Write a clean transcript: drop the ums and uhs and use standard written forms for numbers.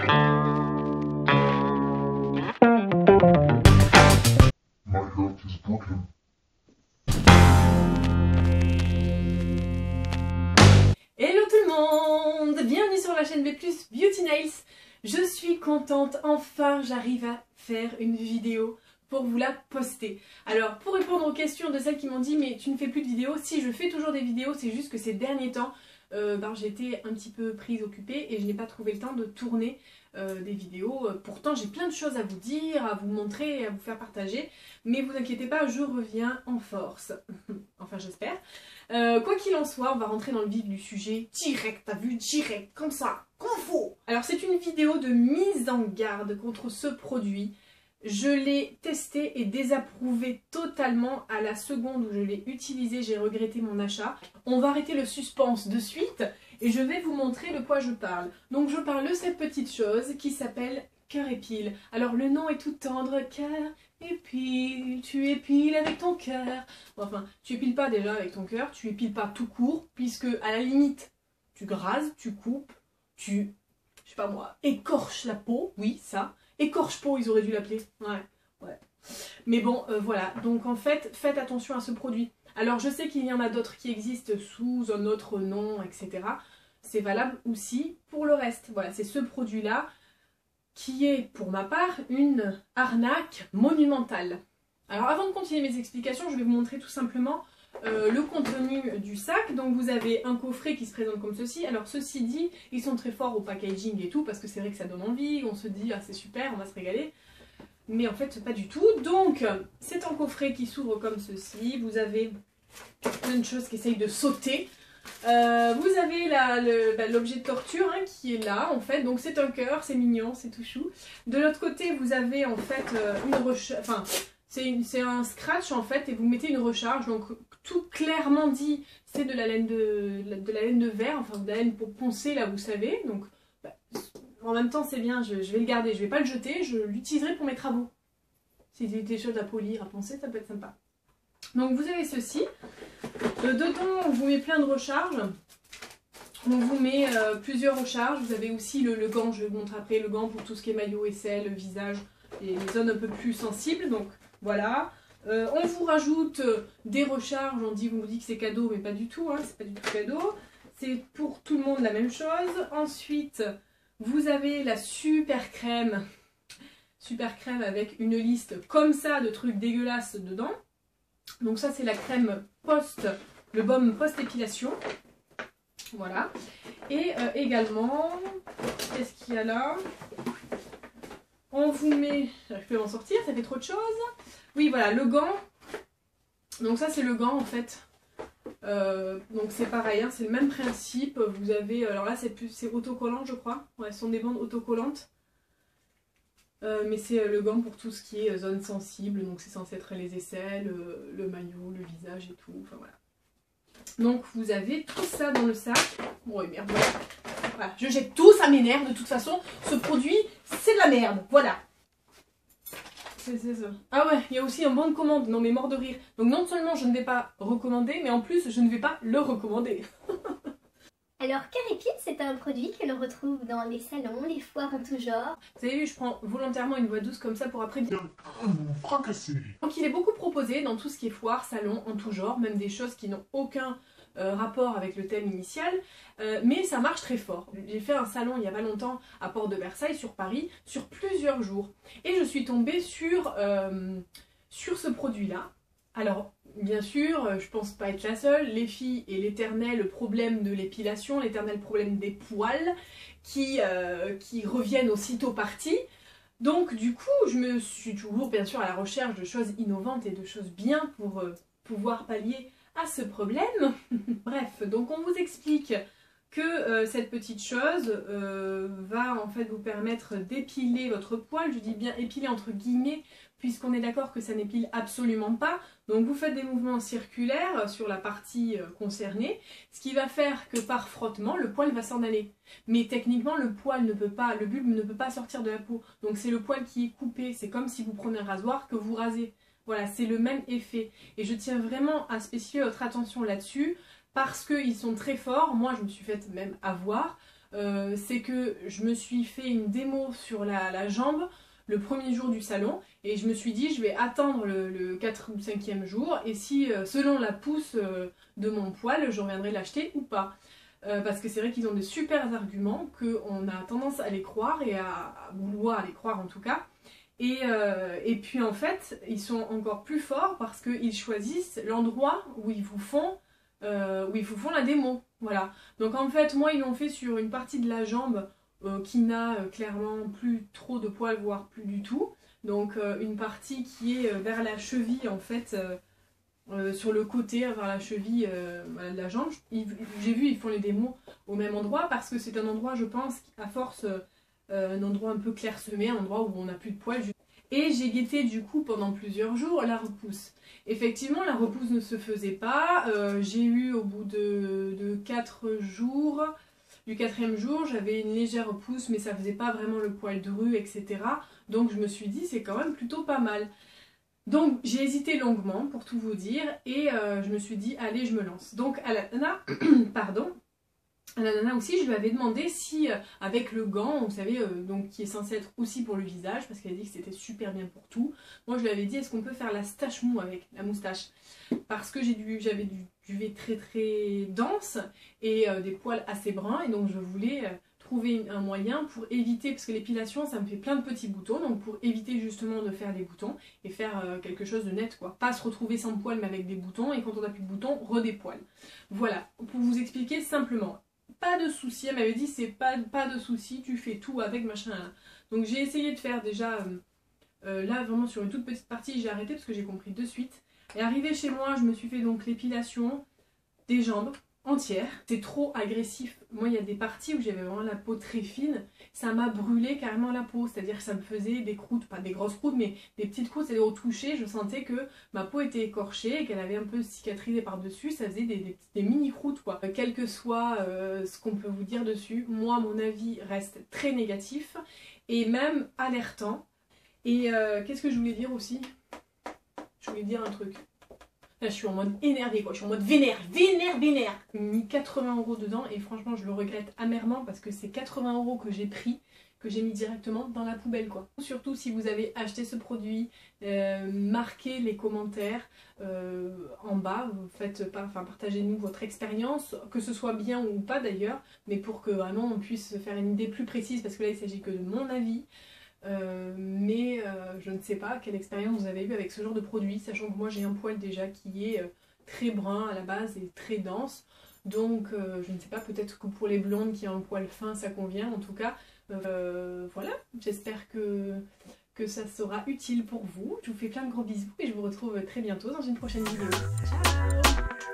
heart is broken. Hello tout le monde, bienvenue sur la chaîne B+ Beauty Nails. Je suis contente, enfin j'arrive à faire une vidéo pour vous la poster. Alors pour répondre aux questions de celles qui m'ont dit mais tu ne fais plus de vidéos, si je fais toujours des vidéos, c'est juste que ces derniers temps j'ai été un petit peu prise, occupée et je n'ai pas trouvé le temps de tourner des vidéos. Pourtant j'ai plein de choses à vous dire, à vous montrer et à vous faire partager, mais vous inquiétez pas, je reviens en force. Enfin j'espère. Quoi qu'il en soit, on va rentrer dans le vif du sujet direct, t'as vu, direct, comme ça, comme faut. Alors c'est une vidéo de mise en garde contre ce produit. Je l'ai testé et désapprouvé totalement à la seconde où je l'ai utilisé, j'ai regretté mon achat. On va arrêter le suspense de suite et je vais vous montrer de quoi je parle. Donc je parle de cette petite chose qui s'appelle Cœur Épile. Alors le nom est tout tendre, Cœur Épile, tu épiles avec ton cœur. Enfin, tu épiles pas déjà avec ton cœur, tu épiles pas tout court, puisque à la limite, tu grases, tu coupes, tu, je sais pas moi, écorches la peau, oui ça. Écorche-peau, ils auraient dû l'appeler. Ouais. Mais bon, voilà. Donc en fait, faites attention à ce produit. Alors je sais qu'il y en a d'autres qui existent sous un autre nom, etc. C'est valable aussi pour le reste. Voilà, c'est ce produit-là qui est, pour ma part, une arnaque monumentale. Alors avant de continuer mes explications, je vais vous montrer tout simplement le contenu du sac. Donc vous avez un coffret qui se présente comme ceci. Alors ceci dit, ils sont très forts au packaging et tout, parce que c'est vrai que ça donne envie, on se dit ah c'est super, on va se régaler. Mais en fait pas du tout. Donc c'est un coffret qui s'ouvre comme ceci. Vous avez plein de choses qui essayent de sauter. Vous avez l'objet de torture hein, qui est là en fait. Donc c'est un cœur, c'est mignon, c'est tout chou. De l'autre côté vous avez en fait une recharge, enfin c'est un scratch en fait et vous mettez une recharge. Donc tout clairement dit c'est de la laine de verre, enfin de la laine pour poncer là vous savez. Donc bah, en même temps c'est bien, je vais le garder, je vais pas le jeter, je l'utiliserai pour mes travaux. Si j'ai des choses à polir, à poncer, ça peut être sympa. Donc vous avez ceci. Dedans on vous met plein de recharges. On vous met plusieurs recharges. Vous avez aussi le gant, je vais vous montrer après, le gant pour tout ce qui est maillot, aisselle, visage et les zones un peu plus sensibles. Donc voilà. On vous rajoute des recharges, on vous dit que c'est cadeau, mais pas du tout, hein, c'est pas du tout cadeau. C'est pour tout le monde la même chose. Ensuite, vous avez la super crème avec une liste comme ça de trucs dégueulasses dedans. Donc ça c'est la crème le baume post-épilation. Voilà. Et également, qu'est-ce qu'il y a là? On vous met, j'arrive plus à m'en sortir, ça fait trop de choses. Oui voilà, le gant. Donc ça c'est le gant en fait. Donc c'est pareil, hein, c'est le même principe. Vous avez, alors là c'est autocollant je crois. Ouais, ce sont des bandes autocollantes. Mais c'est le gant pour tout ce qui est zone sensible. Donc c'est censé être les aisselles, le maillot, le visage et tout. Enfin voilà. Donc vous avez tout ça dans le sac. Bon et merde, voilà. Je jette tout, ça m'énerve de toute façon. Ce produit, c'est de la merde. Voilà. C'est ça. Ah ouais, il y a aussi un bon de commande. Non mais mort de rire. Donc non seulement je ne vais pas recommander, mais en plus je ne vais pas le recommander. Alors Cœur Épile, c'est un produit que l'on retrouve dans les salons, les foires en tout genre. Vous avez vu, je prends volontairement une voix douce comme ça pour après dire Fracassé. Donc il est beaucoup proposé dans tout ce qui est foire, salon, en tout genre, même des choses qui n'ont aucun rapport avec le thème initial, mais ça marche très fort. J'ai fait un salon il n'y a pas longtemps à Porte de Versailles sur Paris, sur plusieurs jours, et je suis tombée sur ce produit-là. Alors bien sûr, je pense pas être la seule, les filles et l'éternel problème de l'épilation, l'éternel problème des poils qui reviennent aussitôt partis. Donc du coup, je me suis toujours bien sûr à la recherche de choses innovantes et de choses bien pour pouvoir pallier à ce problème. Bref, donc on vous explique que cette petite chose va en fait vous permettre d'épiler votre poil. Je dis bien épiler entre guillemets, puisqu'on est d'accord que ça n'épile absolument pas. Donc vous faites des mouvements circulaires sur la partie concernée, ce qui va faire que par frottement, le poil va s'en aller. Mais techniquement, le bulbe ne peut pas sortir de la peau. Donc c'est le poil qui est coupé, c'est comme si vous prenez un rasoir que vous rasez. Voilà, c'est le même effet. Et je tiens vraiment à spécifier votre attention là-dessus, parce qu'ils sont très forts. Moi, je me suis faite même avoir. c'est que je me suis fait une démo sur la jambe le premier jour du salon et je me suis dit je vais attendre le 4 ou 5e jour et si selon la pousse de mon poil je reviendrai l'acheter ou pas. Parce que c'est vrai qu'ils ont des super arguments qu'on a tendance à les croire et à vouloir les croire en tout cas. Et puis en fait ils sont encore plus forts parce qu'ils choisissent l'endroit où ils vous font la démo. Voilà. Donc en fait moi ils l'ont fait sur une partie de la jambe qui n'a clairement plus trop de poils, voire plus du tout. Donc une partie qui est vers la cheville en fait, sur le côté, vers la cheville de la jambe. J'ai vu ils font les démos au même endroit parce que c'est un endroit je pense à force un endroit un peu clairsemé, un endroit où on n'a plus de poils. Et j'ai guetté du coup pendant plusieurs jours la repousse. Effectivement la repousse ne se faisait pas, j'ai eu au bout de 4 jours... Du 4e jour, j'avais une légère repousse, mais ça faisait pas vraiment le poil dru, etc. Donc je me suis dit, c'est quand même plutôt pas mal. Donc j'ai hésité longuement, pour tout vous dire, et je me suis dit, allez, je me lance. Donc à la nana, pardon, à la nana aussi, je lui avais demandé si, avec le gant, vous savez, donc, qui est censé être aussi pour le visage, parce qu'elle a dit que c'était super bien pour tout. Moi je lui avais dit, est-ce qu'on peut faire la stache mou avec la moustache? Parce que j'avais du duvet très très dense et des poils assez bruns, et donc je voulais trouver un moyen pour éviter, parce que l'épilation ça me fait plein de petits boutons, donc pour éviter justement de faire des boutons et faire quelque chose de net quoi. Pas se retrouver sans poils mais avec des boutons, et quand on n'a plus de boutons, des poils. Voilà, pour vous expliquer simplement. Pas de souci, elle m'avait dit c'est pas de souci, tu fais tout avec machin. Donc j'ai essayé de faire déjà, là vraiment sur une toute petite partie j'ai arrêté parce que j'ai compris de suite. Et arrivé chez moi, je me suis fait donc l'épilation des jambes entières. C'est trop agressif. Moi, il y a des parties où j'avais vraiment la peau très fine. Ça m'a brûlé carrément la peau. C'est-à-dire que ça me faisait des croûtes, pas des grosses croûtes, mais des petites croûtes. C'est-à-dire au toucher, je sentais que ma peau était écorchée et qu'elle avait un peu cicatrisé par-dessus. Ça faisait des mini-croûtes, quoi. Quel que soit ce qu'on peut vous dire dessus, moi, mon avis reste très négatif et même alertant. Et qu'est-ce que je voulais dire aussi ? Je voulais dire un truc. Là, je suis en mode énervé, quoi. Je suis en mode vénère. J'ai mis 80 € dedans et franchement, je le regrette amèrement parce que c'est 80 € que j'ai pris, que j'ai mis directement dans la poubelle, quoi. Surtout si vous avez acheté ce produit, marquez les commentaires en bas. Vous faites partagez-nous votre expérience, que ce soit bien ou pas d'ailleurs, mais pour que vraiment on puisse se faire une idée plus précise parce que là, il s'agit que de mon avis. Je ne sais pas quelle expérience vous avez eu avec ce genre de produit, sachant que moi j'ai un poil déjà qui est très brun à la base et très dense, donc je ne sais pas, peut-être que pour les blondes qui ont un poil fin ça convient. En tout cas voilà, j'espère que ça sera utile pour vous. Je vous fais plein de gros bisous et je vous retrouve très bientôt dans une prochaine vidéo. Ciao!